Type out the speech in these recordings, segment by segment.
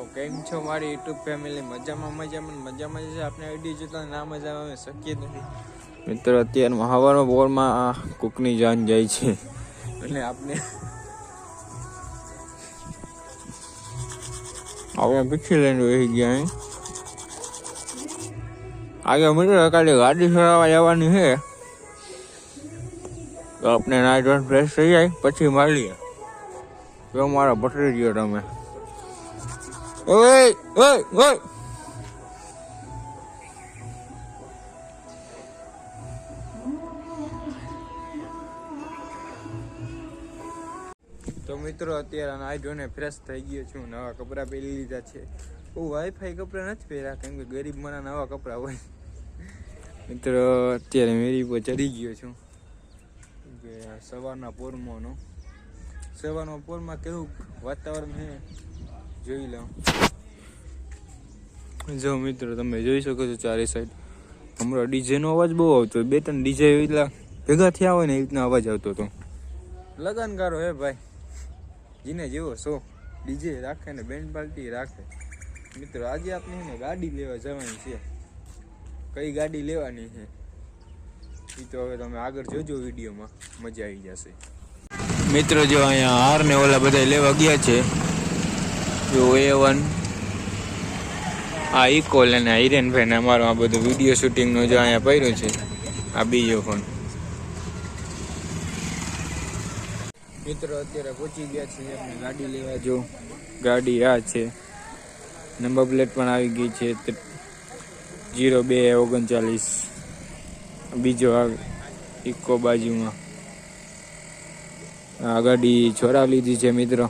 તો કેમ છો મારી યુટ્યુબ ફેમિલી? મજામાં છે. આપણે વિડીયો જોતા ના મજા આવે શક્ય નથી મિત્રો. અત્યારમાં હવારમાં બોરમાં આ કુકની જાન જાય છે અને આપણે આપણે પીછી લઈને વહી ગયા. આગળ મિત્રો કાલે ગાડી ચલાવવા જવાની છે તો આપણે નાઇટ વન ફ્રેશ થઈ જાય પછી મળીએ. તો મારા પટરી ગયો તમે. ઓય ઓય ઓય તો મિત્રો અત્યારે નાઇટ વન ફ્રેશ થઈ ગયો છું. નવા કપડાં પહેરી લીધા છે. હું વાઈફાઈ કપડાં નથી પહેર્યા કેમ કે ગરીબ મારા નવા કપડાં હોય. મિત્રો અત્યારે મેરી પર ચડી ગયો છું કે સવારના પોરમાં કેવું વાતાવરણ છે જોઈ લો. જો મિત્રો તમે જોઈ શકો છો ચારે સાઈડ હમણાં ડીજેનો અવાજ બહુ આવતો. 2-3 ડીજે એટલા ભેગા થયા હોય ને એ રીતના અવાજ આવતો હતો. લગનકારો હે ભાઈ, જીને જેવો શો ડીજે રાખે ને બેન્ડ પાર્ટી રાખે. મિત્રો આજે આપણે ગાડી લેવા જવાની છે. કઈ ગાડી લેવાની છે એ તો હવે તમે આગળ જોજો વિડીયોમાં, મજા આવી જશે. મિત્રો જો અહીંયા હાર ને ઓલા બધા લેવા ગયા છે. જો A1 આ ઇકોલ અને હિરેનભાઈ ને અમારું આ બધું વિડીયો શૂટિંગનું જો અહીંયા પડ્યું છે. આ બીજો ફોન. મિત્રો અત્યારે પહોંચી ગયા છીએ આપણે ગાડી લેવા. જો ગાડી આ છે, નંબર પ્લેટ પણ આવી ગઈ છે 0239. બીજો આવે ઇકો બાજુમાં. આ ગાડી છોરાવી લીધી છે મિત્રો.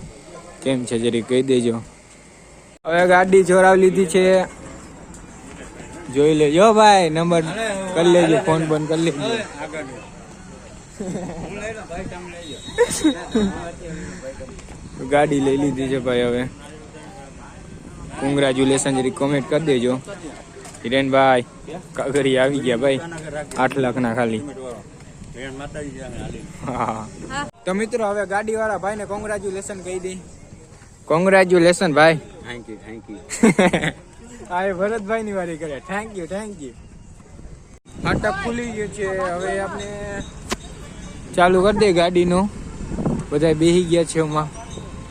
કેમ છે જરી કહી દેજો. હવે ગાડી છોરાવી લીધી છે, જોઈ લેજો ભાઈ. નંબર કરી લેજો, ફોન બંધ કરી લેજો. ગાડી લઈ લીધી છે ભાઈ. હવે કોંગ્રેચ્યુલેશન જરી કોમેન્ટ કરી દેજો. હિરેનભાઈ કાગરી આવી ગયા ભાઈ 8 લાખના ખાલી. હા તો મિત્રો હવે ગાડી વાળા ભાઈ ને કોંગ્રેચ્યુલેશન કહી દે. કોંગ્રેચ્યુલેશન ભાઈ. Thank you. હા ભરતભાઈ ની વારી કરે. Thank you. ફાટક ખુલી ગયું છે. હવે આપણે ચાલુ કરી દે ગાડીનું. બધા બેસી ગયા છે એમાં.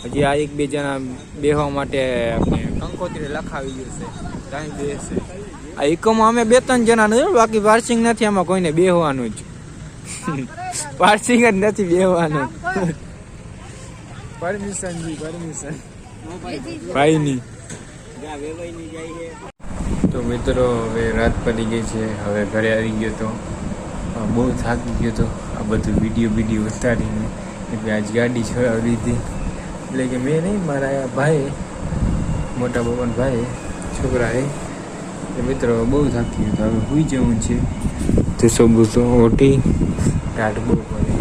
હજી આ 1-2 જણા બેસવા માટે આપણે કંકોત્રી લખાવી ગયું છે. ત્યાં બેસે આ ઇકોમાં અમે 2-3 જણા નથી, બાકી પાર્સિંગ નથી. આમાં કોઈને બેસવાનું જ પાર્સિંગ જ નથી, બેસવાનું. પરમિશન ભાઈની. તો મિત્રો હવે રાત પડી ગઈ છે. હવે ઘરે આવી ગયો તો બહુ થાકી ગયો તો આ બધું વિડીયો ઉતારીને. એટલે આજ ગાડી છોડાવી લીધી. એટલે કે મેં નહીં, મારા ભાઈ, મોટા બાબાના ભાઈ છોકરા એ. મિત્રો બહુ થાકી ગયો તો હવે સુઈ જવું છે. તો ઓટી ટાટ બહુ પડે.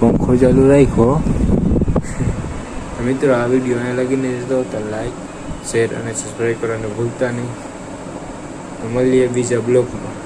પંખો ચાલુ રાખ્યો. મિત્રો આ વિડીયો અહીંયા લગીને જતો તો લાઈક, શેર અને સબસ્ક્રાઈબ કરવાનું ભૂલતા નહીં. તો મળીએ બીજા બ્લોગમાં.